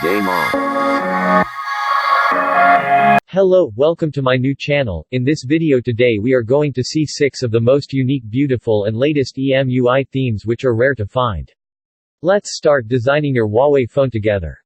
Game on. Hello, welcome to my new channel. In this video today we are going to see 6 of the most unique, beautiful and latest Emui themes which are rare to find. Let's start designing your Huawei phone together.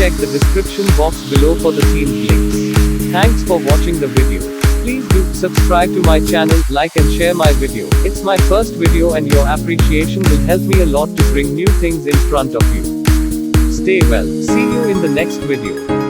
Check the description box below for the theme links. Thanks for watching the video. Please do subscribe to my channel, like and share my video. It's my first video and your appreciation will help me a lot to bring new things in front of you. Stay well. See you in the next video.